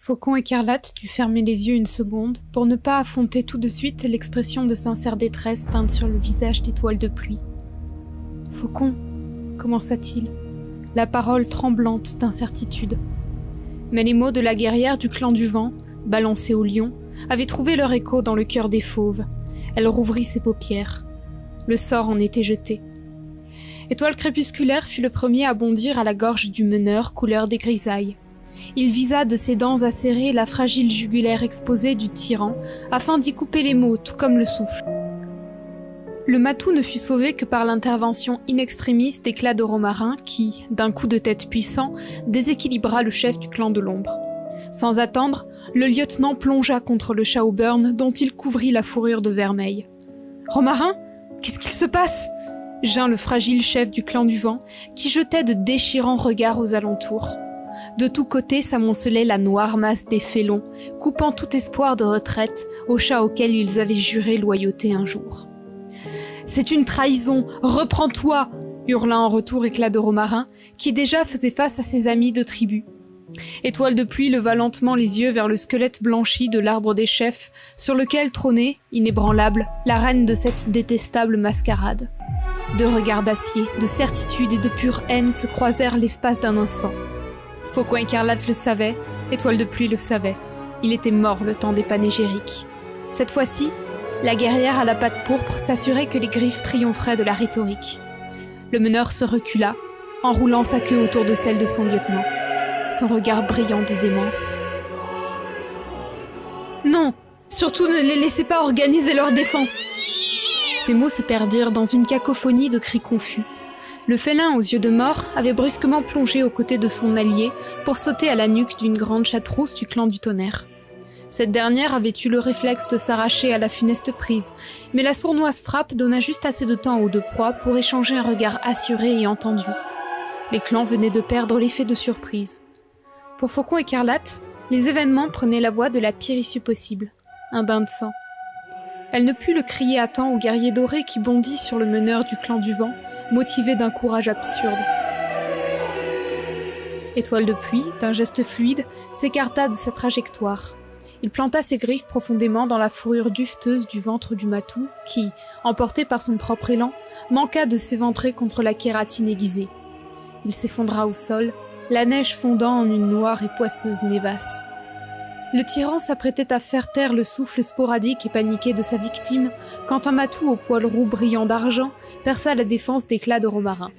Faucon écarlate dut fermer les yeux une seconde pour ne pas affronter tout de suite l'expression de sincère détresse peinte sur le visage d'Étoile de pluie. « Faucon » commença-t-il, la parole tremblante d'incertitude. Mais les mots de la guerrière du clan du vent, balancés au lion, avaient trouvé leur écho dans le cœur des fauves. Elle rouvrit ses paupières. Le sort en était jeté. Étoile crépusculaire fut le premier à bondir à la gorge du meneur couleur des grisailles. Il visa de ses dents acérées la fragile jugulaire exposée du tyran, afin d'y couper les mots, tout comme le souffle. Le matou ne fut sauvé que par l'intervention in extremis d'Éclat de Romarin qui, d'un coup de tête puissant, déséquilibra le chef du clan de l'ombre. Sans attendre, le lieutenant plongea contre le Shadowburn dont il couvrit la fourrure de vermeil. « Romarin, qu'est-ce qu'il se passe ?» vint le fragile chef du clan du vent, qui jetait de déchirants regards aux alentours. De tous côtés s'amoncelait la noire masse des félons, coupant tout espoir de retraite au chat auquel ils avaient juré loyauté un jour. « C'est une trahison, reprends-toi !» hurla en retour Éclat de Romarin, qui déjà faisait face à ses amis de tribu. Étoile de pluie leva lentement les yeux vers le squelette blanchi de l'arbre des chefs, sur lequel trônait, inébranlable, la reine de cette détestable mascarade. Deux regards d'acier, de certitude et de pure haine se croisèrent l'espace d'un instant. Faucon écarlate le savait, Étoile de pluie le savait. Il était mort le temps des panégyriques. Cette fois-ci, la guerrière à la patte pourpre s'assurait que les griffes triompheraient de la rhétorique. Le meneur se recula, enroulant sa queue autour de celle de son lieutenant, son regard brillant de démence. « Non, surtout ne les laissez pas organiser leur défense !» Ces mots se perdirent dans une cacophonie de cris confus. Le félin aux yeux de mort avait brusquement plongé aux côtés de son allié pour sauter à la nuque d'une grande chatte rousse du clan du tonnerre. Cette dernière avait eu le réflexe de s'arracher à la funeste prise, mais la sournoise frappe donna juste assez de temps aux deux proies pour échanger un regard assuré et entendu. Les clans venaient de perdre l'effet de surprise. Pour Faucon écarlate, les événements prenaient la voie de la pire issue possible, un bain de sang. Elle ne put le crier à temps au guerrier doré qui bondit sur le meneur du clan du vent, motivé d'un courage absurde. Étoile de pluie, d'un geste fluide, s'écarta de sa trajectoire. Il planta ses griffes profondément dans la fourrure duveteuse du ventre du matou, qui, emporté par son propre élan, manqua de s'éventrer contre la kératine aiguisée. Il s'effondra au sol, la neige fondant en une noire et poisseuse névasse. Le tyran s'apprêtait à faire taire le souffle sporadique et paniqué de sa victime, quand un matou au poil roux brillant d'argent perça la défense d'Éclat de Romarin.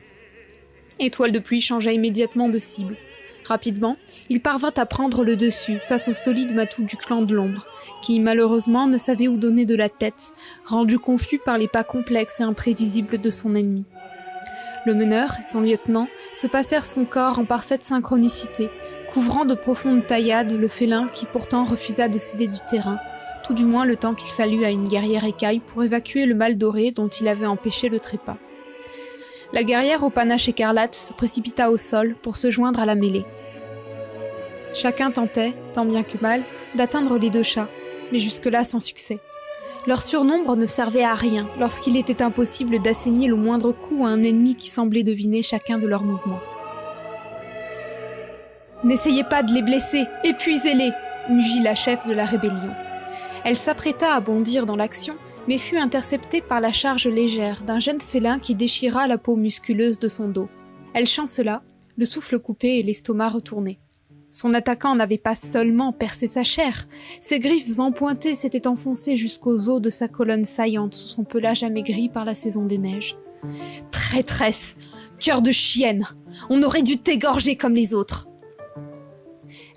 Étoile de pluie changea immédiatement de cible. Rapidement, il parvint à prendre le dessus face au solide matou du clan de l'ombre, qui malheureusement ne savait où donner de la tête, rendu confus par les pas complexes et imprévisibles de son ennemi. Le meneur et son lieutenant se passèrent son corps en parfaite synchronicité, couvrant de profondes taillades le félin qui pourtant refusa de céder du terrain, tout du moins le temps qu'il fallut à une guerrière écaille pour évacuer le mal doré dont il avait empêché le trépas. La guerrière au panache écarlate se précipita au sol pour se joindre à la mêlée. Chacun tentait, tant bien que mal, d'atteindre les deux chats, mais jusque-là sans succès. Leur surnombre ne servait à rien lorsqu'il était impossible d'asséner le moindre coup à un ennemi qui semblait deviner chacun de leurs mouvements. « N'essayez pas de les blesser, épuisez-les !» mugit la chef de la rébellion. Elle s'apprêta à bondir dans l'action, mais fut interceptée par la charge légère d'un jeune félin qui déchira la peau musculeuse de son dos. Elle chancela, le souffle coupé et l'estomac retourné. Son attaquant n'avait pas seulement percé sa chair, ses griffes empointées s'étaient enfoncées jusqu'aux os de sa colonne saillante sous son pelage amaigri par la saison des neiges. « Traîtresse, cœur de chienne, on aurait dû t'égorger comme les autres !»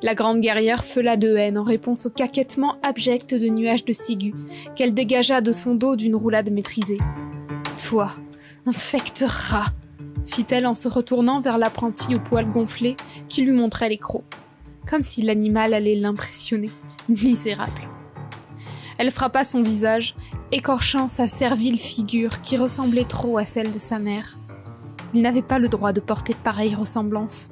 La grande guerrière feula de haine en réponse au caquettement abject de Nuage de Ciguë, qu'elle dégagea de son dos d'une roulade maîtrisée. « Toi, infect rat !» fit-elle en se retournant vers l'apprenti au poil gonflé qui lui montrait les crocs, comme si l'animal allait l'impressionner. Misérable. Elle frappa son visage, écorchant sa servile figure qui ressemblait trop à celle de sa mère. Il n'avait pas le droit de porter pareille ressemblance.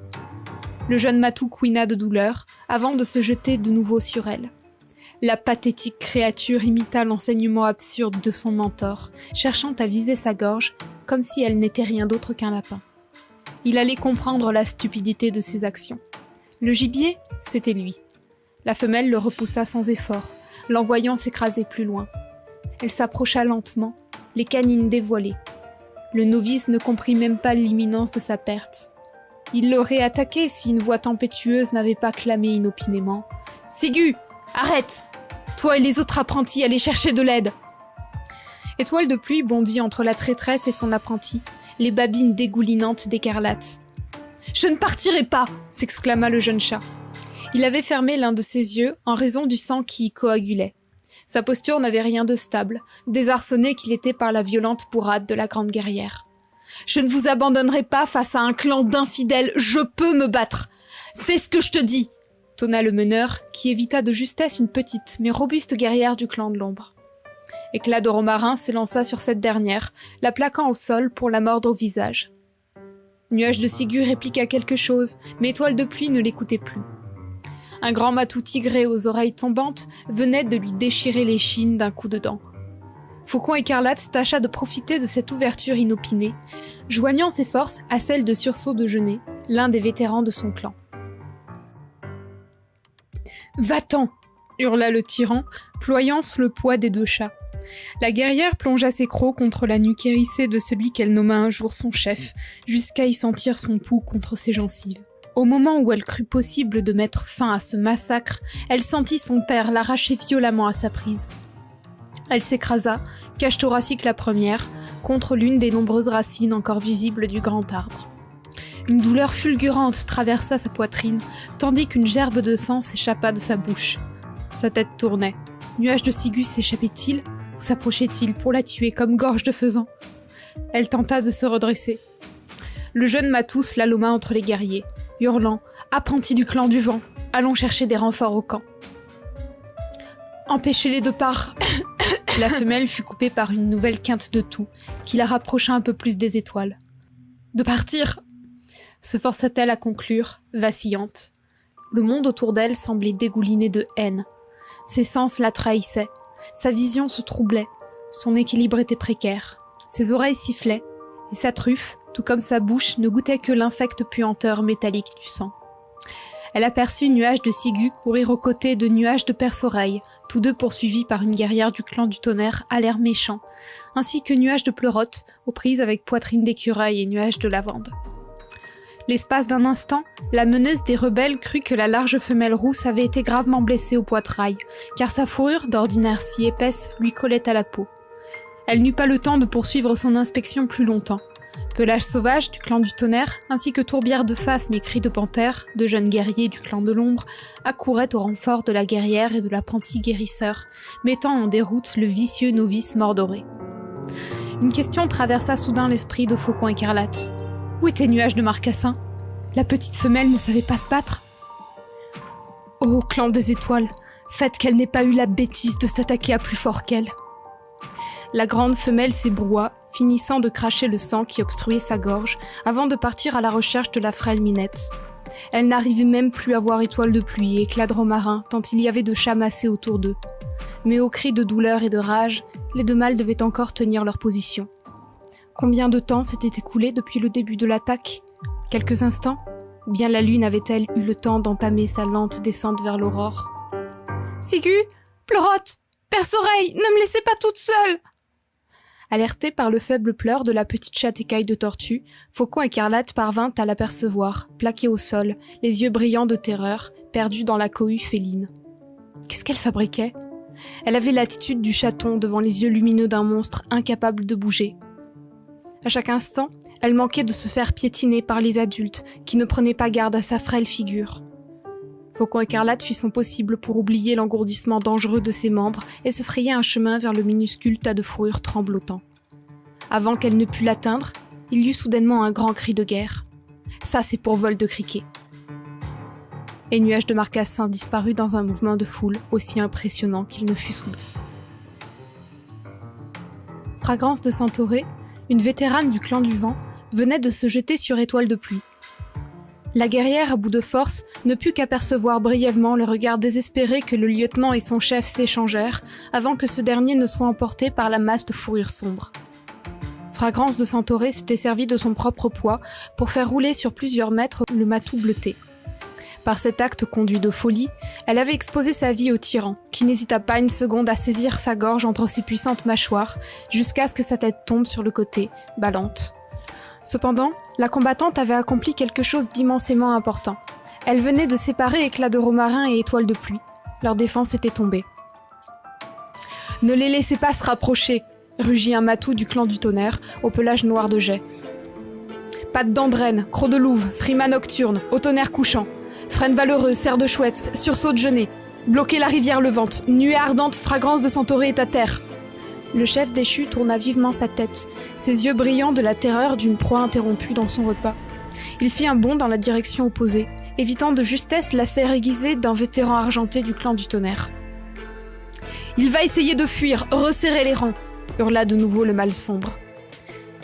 Le jeune matou couina de douleur avant de se jeter de nouveau sur elle. La pathétique créature imita l'enseignement absurde de son mentor, cherchant à viser sa gorge comme si elle n'était rien d'autre qu'un lapin. Il allait comprendre la stupidité de ses actions. Le gibier, c'était lui. La femelle le repoussa sans effort, l'envoyant s'écraser plus loin. Elle s'approcha lentement, les canines dévoilées. Le novice ne comprit même pas l'imminence de sa perte. Il l'aurait attaqué si une voix tempétueuse n'avait pas clamé inopinément. « Ciguë, arrête! Toi et les autres apprentis, allez chercher de l'aide !» Étoile de pluie bondit entre la traîtresse et son apprenti, les babines dégoulinantes d'écarlate. « Je ne partirai pas !» s'exclama le jeune chat. Il avait fermé l'un de ses yeux en raison du sang qui y coagulait. Sa posture n'avait rien de stable, désarçonné qu'il était par la violente bourrade de la grande guerrière. « Je ne vous abandonnerai pas face à un clan d'infidèles, je peux me battre. Fais ce que je te dis !» tonna le meneur, qui évita de justesse une petite mais robuste guerrière du clan de l'ombre. Éclat de romarin s'élança sur cette dernière, la plaquant au sol pour la mordre au visage. Nuage de Ciguë répliqua quelque chose, mais Étoile de pluie ne l'écoutait plus. Un grand matou tigré aux oreilles tombantes venait de lui déchirer l'échine d'un coup de dent. Faucon écarlate tâcha de profiter de cette ouverture inopinée, joignant ses forces à celles de Sursaut de Genêt, l'un des vétérans de son clan. « Va-t'en !» hurla le tyran, ployant sous le poids des deux chats. La guerrière plongea ses crocs contre la nuque hérissée de celui qu'elle nomma un jour son chef, jusqu'à y sentir son pouls contre ses gencives. Au moment où elle crut possible de mettre fin à ce massacre, elle sentit son père l'arracher violemment à sa prise. Elle s'écrasa, cage thoracique la première, contre l'une des nombreuses racines encore visibles du grand arbre. Une douleur fulgurante traversa sa poitrine, tandis qu'une gerbe de sang s'échappa de sa bouche. Sa tête tournait. Nuage de Ciguë s'échappait-il ou s'approchait-il pour la tuer comme gorge de faisan ? Elle tenta de se redresser. Le jeune matou slaloma entre les guerriers, hurlant « Apprenti du clan du vent, allons chercher des renforts au camp !» Empêchez-les de part. La femelle fut coupée par une nouvelle quinte de toux, qui la rapprocha un peu plus des étoiles. « De partir !» se força-t-elle à conclure, vacillante. Le monde autour d'elle semblait dégouliner de haine. Ses sens la trahissaient, sa vision se troublait, son équilibre était précaire. Ses oreilles sifflaient, et sa truffe, tout comme sa bouche, ne goûtait que l'infecte puanteur métallique du sang. Elle aperçut Nuage de Ciguë courir aux côtés de Nuage de Perce-Oreille, tous deux poursuivis par une guerrière du clan du tonnerre à l'air méchant, ainsi que Nuage de Pleurote, aux prises avec Poitrine d'écureuil et Nuage de Lavande. L'espace d'un instant, la meneuse des rebelles crut que la large femelle rousse avait été gravement blessée au poitrail, car sa fourrure, d'ordinaire si épaisse, lui collait à la peau. Elle n'eut pas le temps de poursuivre son inspection plus longtemps. Pelage sauvage du clan du tonnerre, ainsi que tourbière de phasmes et cris de panthère, de jeunes guerriers du clan de l'ombre, accouraient au renfort de la guerrière et de l'apprenti guérisseur, mettant en déroute le vicieux novice mordoré. Une question traversa soudain l'esprit de Faucon écarlate. Où était Nuage de Marcassin ? La petite femelle ne savait pas se battre ? Ô clan des étoiles, faites qu'elle n'ait pas eu la bêtise de s'attaquer à plus fort qu'elle. La grande femelle s'ébroua, finissant de cracher le sang qui obstruait sa gorge, avant de partir à la recherche de la frêle Minette. Elle n'arrivait même plus à voir Étoile de pluie et éclat de romarin, tant il y avait de chats massés autour d'eux. Mais aux cris de douleur et de rage, les deux mâles devaient encore tenir leur position. Combien de temps s'était écoulé depuis le début de l'attaque ? Quelques instants ? Ou bien la lune avait-elle eu le temps d'entamer sa lente descente vers l'aurore ? Ciguë, Pleurote, Perce-Oreille, ne me laissez pas toute seule ! Alerté par le faible pleur de la petite chatte écaille de tortue, Faucon écarlate parvint à l'apercevoir, plaquée au sol, les yeux brillants de terreur, perdue dans la cohue féline. Qu'est-ce qu'elle fabriquait ? Elle avait l'attitude du chaton devant les yeux lumineux d'un monstre incapable de bouger. À chaque instant, elle manquait de se faire piétiner par les adultes qui ne prenaient pas garde à sa frêle figure. Faucon Écarlate fit son possible pour oublier l'engourdissement dangereux de ses membres et se frayer un chemin vers le minuscule tas de fourrure tremblotant. Avant qu'elle ne pût l'atteindre, il y eut soudainement un grand cri de guerre. « Ça, c'est pour vol de criquet !» Et Nuage de Marcassin disparut dans un mouvement de foule aussi impressionnant qu'il ne fut soudain. Fragrance de Centauré, une vétérane du clan du vent, venait de se jeter sur Étoile de pluie. La guerrière, à bout de force, ne put qu'apercevoir brièvement le regard désespéré que le lieutenant et son chef s'échangèrent avant que ce dernier ne soit emporté par la masse de fourrure sombre. Fragrance de Centauré s'était servi de son propre poids pour faire rouler sur plusieurs mètres le matou bleuté. Par cet acte conduit de folie, elle avait exposé sa vie au tyran, qui n'hésita pas une seconde à saisir sa gorge entre ses puissantes mâchoires, jusqu'à ce que sa tête tombe sur le côté, ballante. Cependant, la combattante avait accompli quelque chose d'immensément important. Elle venait de séparer Éclat de Romarin et Étoile de pluie. Leur défense était tombée. « Ne les laissez pas se rapprocher !» rugit un matou du clan du tonnerre, au pelage noir de jet. « Patte d'Andrenne, Croc de Louve, Frima nocturne, au tonnerre couchant. Frêne valeureux, cerf de chouette, sursaut de genêt. Bloquez la rivière levante, nuée ardente, fragrance de Centauré est à terre. » Le chef déchu tourna vivement sa tête, ses yeux brillants de la terreur d'une proie interrompue dans son repas. Il fit un bond dans la direction opposée, évitant de justesse la serre aiguisée d'un vétéran argenté du clan du tonnerre. « Il va essayer de fuir, resserrez les rangs !» hurla de nouveau le mâle sombre.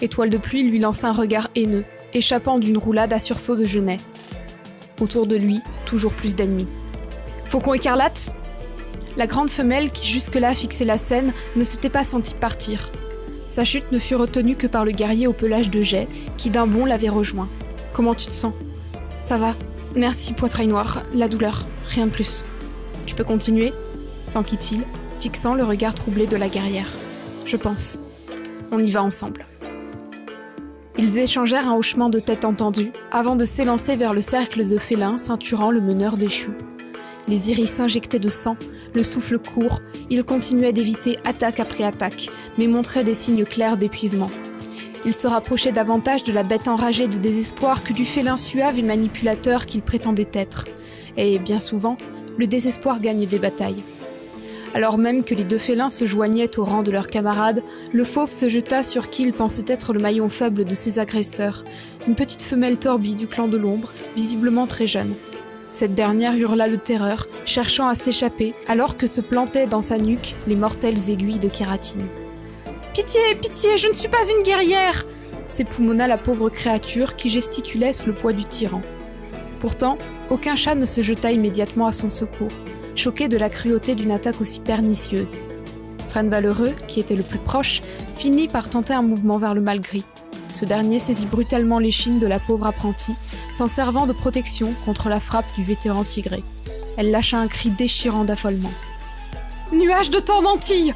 Étoile de pluie lui lança un regard haineux, échappant d'une roulade à sursaut de genêt. Autour de lui, toujours plus d'ennemis. « Faucon Écarlate !» La grande femelle qui jusque-là fixait la scène ne s'était pas sentie partir. Sa chute ne fut retenue que par le guerrier au pelage de jet qui d'un bond l'avait rejoint. « Comment tu te sens ?»« Ça va. Merci, poitrail noir. La douleur. Rien de plus. »« Tu peux continuer ?» s'enquit-il, fixant le regard troublé de la guerrière. « Je pense. On y va ensemble. » Ils échangèrent un hochement de tête entendu, avant de s'élancer vers le cercle de félins ceinturant le meneur déchu. Les iris s'injectaient de sang, le souffle court, ils continuaient d'éviter attaque après attaque, mais montraient des signes clairs d'épuisement. Ils se rapprochaient davantage de la bête enragée de désespoir que du félin suave et manipulateur qu'ils prétendaient être. Et bien souvent, le désespoir gagne des batailles. Alors même que les deux félins se joignaient au rang de leurs camarades, le fauve se jeta sur qui il pensait être le maillon faible de ses agresseurs, une petite femelle torbie du clan de l'ombre, visiblement très jeune. Cette dernière hurla de terreur, cherchant à s'échapper, alors que se plantaient dans sa nuque les mortelles aiguilles de kératine. « Pitié, pitié, je ne suis pas une guerrière !» s'époumonna la pauvre créature qui gesticulait sous le poids du tyran. Pourtant, aucun chat ne se jeta immédiatement à son secours, choqué de la cruauté d'une attaque aussi pernicieuse. Frêne Valeureux, qui était le plus proche, finit par tenter un mouvement vers le mâle gris. Ce dernier saisit brutalement l'échine de la pauvre apprentie, s'en servant de protection contre la frappe du vétéran tigré. Elle lâcha un cri déchirant d'affolement. « Nuage de tourmentille !»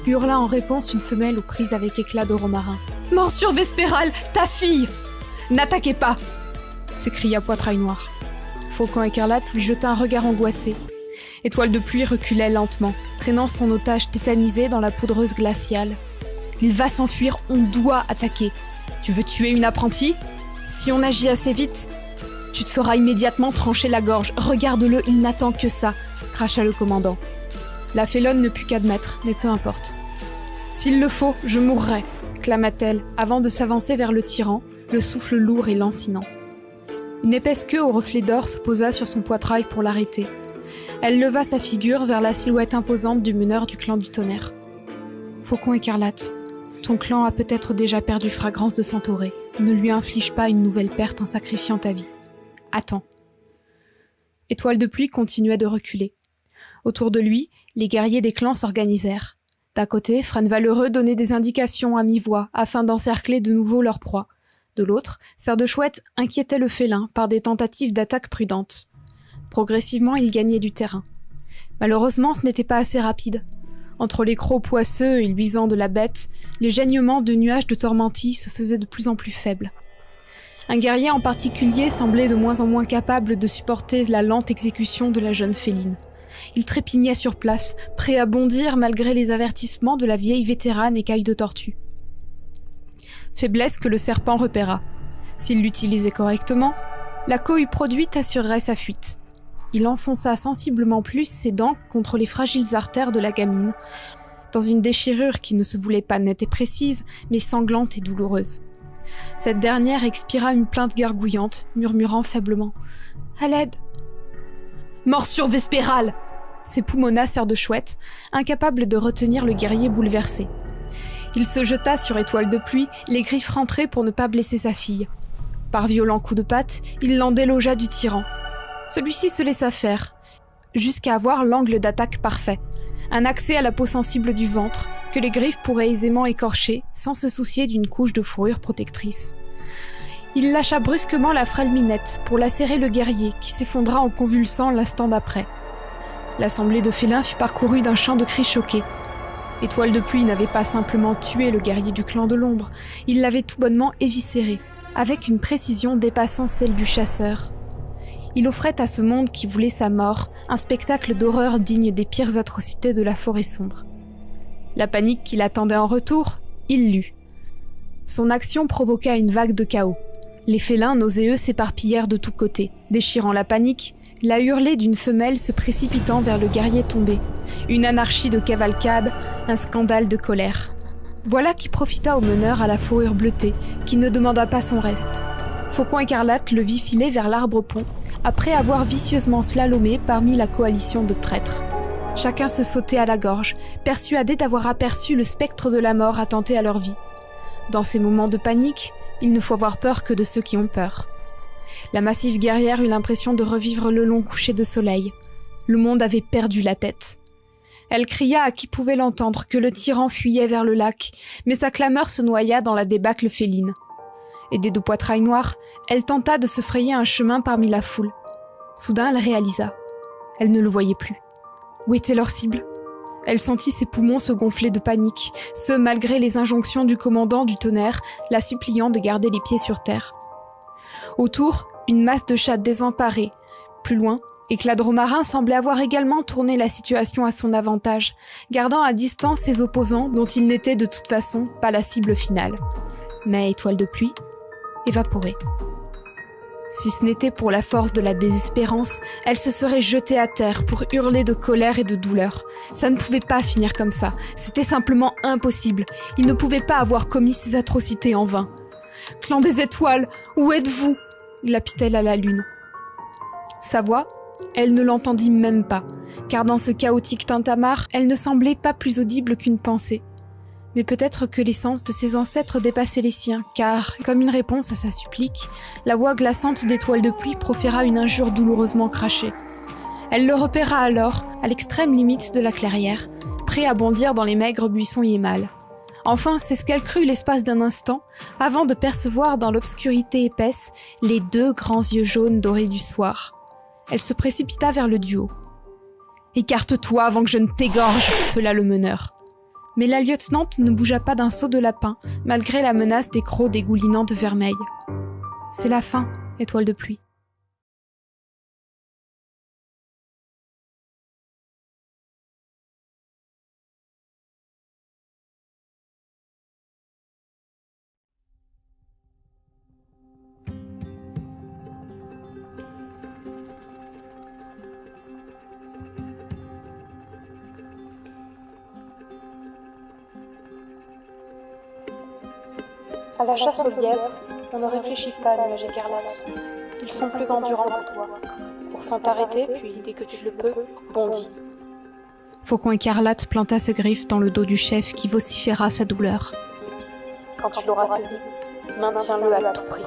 hurla en réponse une femelle aux prises avec Éclat de Romarin. « Morsure Vespérale, ta fille !»« N'attaquez pas !» s'écria Poitrail Noir. Faucon Écarlate lui jeta un regard angoissé. Étoile de pluie reculait lentement, traînant son otage tétanisé dans la poudreuse glaciale. « Il va s'enfuir, on doit attaquer. Tu veux tuer une apprentie ? Si on agit assez vite, tu te feras immédiatement trancher la gorge. Regarde-le, il n'attend que ça, » cracha le commandant. La félonne ne put qu'admettre, mais peu importe. « S'il le faut, je mourrai », clama-t-elle, avant de s'avancer vers le tyran, le souffle lourd et lancinant. Une épaisse queue au reflet d'or se posa sur son poitrail pour l'arrêter. Elle leva sa figure vers la silhouette imposante du meneur du clan du tonnerre. « Faucon Écarlate, ton clan a peut-être déjà perdu Fragrance de Centauré. Ne lui inflige pas une nouvelle perte en sacrifiant ta vie. Attends. » Étoile de pluie continuait de reculer. Autour de lui, les guerriers des clans s'organisèrent. D'un côté, Frêne Valeureux donnait des indications à mi-voix afin d'encercler de nouveau leur proie. De l'autre, Cerf de Chouette inquiétait le félin par des tentatives d'attaque prudentes. Progressivement, il gagnait du terrain. Malheureusement, ce n'était pas assez rapide. Entre les crocs poisseux et luisants de la bête, les gênements de nuages de tourmentille se faisaient de plus en plus faibles. Un guerrier en particulier semblait de moins en moins capable de supporter la lente exécution de la jeune féline. Il trépignait sur place, prêt à bondir malgré les avertissements de la vieille vétérane écaille de tortue. Faiblesse que le serpent repéra. S'il l'utilisait correctement, la cohue produite assurerait sa fuite. il enfonça sensiblement plus ses dents contre les fragiles artères de la gamine, dans une déchirure qui ne se voulait pas nette et précise, mais sanglante et douloureuse. Cette dernière expira une plainte gargouillante, murmurant faiblement « À l'aide !»« Morsure vespérale !» s'époumonna Serre de Chouette, incapable de retenir le guerrier bouleversé. Il se jeta sur Étoile de Pluie, les griffes rentrées pour ne pas blesser sa fille. Par violents coups de patte, il l'en délogea du tyran. Celui-ci se laissa faire, jusqu'à avoir l'angle d'attaque parfait, un accès à la peau sensible du ventre que les griffes pourraient aisément écorcher sans se soucier d'une couche de fourrure protectrice. Il lâcha brusquement la frêle minette pour lacérer le guerrier qui s'effondra en convulsant l'instant d'après. L'assemblée de félins fut parcourue d'un chant de cris choqués. Étoile de Pluie n'avait pas simplement tué le guerrier du clan de l'ombre, il l'avait tout bonnement éviscéré, avec une précision dépassant celle du chasseur. Il offrait à ce monde qui voulait sa mort un spectacle d'horreur digne des pires atrocités de la forêt sombre. La panique qui l'attendait en retour, il l'eut. Son action provoqua une vague de chaos. Les félins nauséeux s'éparpillèrent de tous côtés, déchirant la panique, la hurlée d'une femelle se précipitant vers le guerrier tombé. Une anarchie de cavalcade, un scandale de colère. Voilà qui profita au meneur à la fourrure bleutée, qui ne demanda pas son reste. Faucon écarlate le vit filer vers l'arbre-pont, après avoir vicieusement slalomé parmi la coalition de traîtres. Chacun se sautait à la gorge, persuadé d'avoir aperçu le spectre de la mort attenter à leur vie. Dans ces moments de panique, il ne faut avoir peur que de ceux qui ont peur. La massive guerrière eut l'impression de revivre le long coucher de soleil. Le monde avait perdu la tête. Elle cria à qui pouvait l'entendre que le tyran fuyait vers le lac, mais sa clameur se noya dans la débâcle féline. Aidée de poitrail noir, elle tenta de se frayer un chemin parmi la foule. Soudain, elle réalisa. Elle ne le voyait plus. Où était leur cible ? Elle sentit ses poumons se gonfler de panique, ce malgré les injonctions du commandant du tonnerre, la suppliant de garder les pieds sur terre. Autour, une masse de chats désemparés. Plus loin, Éclat de Romarin semblait avoir également tourné la situation à son avantage, gardant à distance ses opposants dont il n'était de toute façon pas la cible finale. Mais Étoile de Pluie, évaporée. Si ce n'était pour la force de la désespérance, elle se serait jetée à terre pour hurler de colère et de douleur. Ça ne pouvait pas finir comme ça, c'était simplement impossible. Il ne pouvait pas avoir commis ces atrocités en vain. « Clan des étoiles, où êtes-vous » glapit-elle à la lune. Sa voix, elle ne l'entendit même pas, car dans ce chaotique tintamarre, elle ne semblait pas plus audible qu'une pensée. Mais peut-être que l'essence de ses ancêtres dépassait les siens, car, comme une réponse à sa supplique, la voix glaçante d'Étoile de Pluie proféra une injure douloureusement crachée. Elle le repéra alors, à l'extrême limite de la clairière, prêt à bondir dans les maigres buissons hiémales. Enfin, c'est ce qu'elle crut l'espace d'un instant, avant de percevoir dans l'obscurité épaisse les deux grands yeux jaunes dorés du soir. Elle se précipita vers le duo. « Écarte-toi avant que je ne t'égorge !» feula le meneur. Mais la lieutenante ne bougea pas d'un saut de lapin, malgré la menace des crocs dégoulinants de vermeil. « C'est la fin, Étoile de Pluie. » À la chasse aux lièvres, on ne réfléchit pas, Nuage écarlate. Ils sont plus endurants que toi. Cours sans t'arrêter, puis dès que tu le peux, bondis. Faucon écarlate planta ses griffes dans le dos du chef qui vociféra sa douleur. Quand tu l'auras saisi, maintiens-le à tout prix.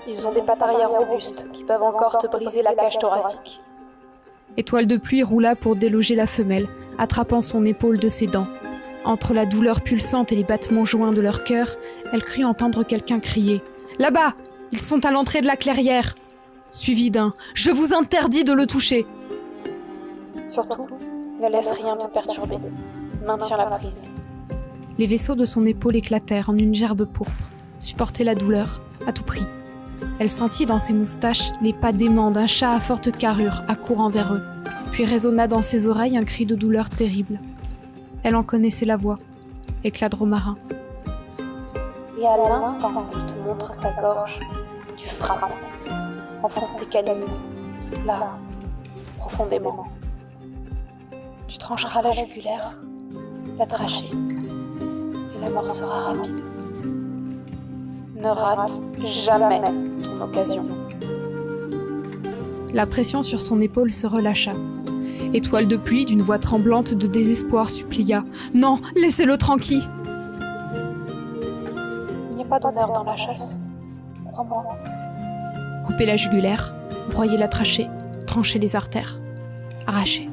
Ils ont des pattes arrière robustes qui peuvent encore te briser la cage thoracique. Étoile de Pluie roula pour déloger la femelle, attrapant son épaule de ses dents. Entre la douleur pulsante et les battements joints de leur cœur, elle crut entendre quelqu'un crier « Là-bas! Ils sont à l'entrée de la clairière !» Suivi d'un « Je vous interdis de le toucher !» Surtout, ne laisse rien te perturber. Maintiens la prise. Les vaisseaux de son épaule éclatèrent en une gerbe pourpre, supporter la douleur, à tout prix. Elle sentit dans ses moustaches les pas d'aimant d'un chat à forte carrure accourant vers eux, puis résonna dans ses oreilles un cri de douleur terrible. Elle en connaissait la voix, Éclat de Romarin. Et à l'instant où il te montre sa gorge, tu frappes. Enfonce tes canines. Là, profondément. Tu trancheras la jugulaire, la trachée, et la mort sera rapide. Ne rate jamais ton occasion. La pression sur son épaule se relâcha. Étoile de pluie, d'une voix tremblante de désespoir, supplia « Non, laissez-le tranquille !» Il n'y a pas d'honneur dans la chasse, crois-moi. Couper la jugulaire, broyer la trachée, trancher les artères, arracher.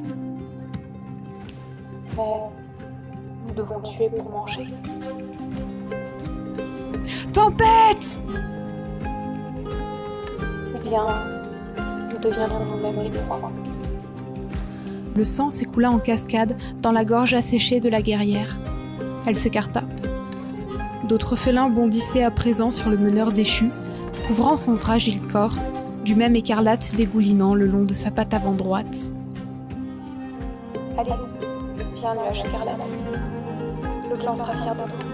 Mais nous devons tuer pour manger. Tempête! Ou bien nous deviendrons nous-mêmes les proies. Le sang s'écoula en cascade dans la gorge asséchée de la guerrière. Elle s'écarta. D'autres félins bondissaient à présent sur le meneur déchu, couvrant son fragile corps, du même écarlate dégoulinant le long de sa patte avant droite. Allez, viens, nuage écarlate. Le clan sera fier de toi.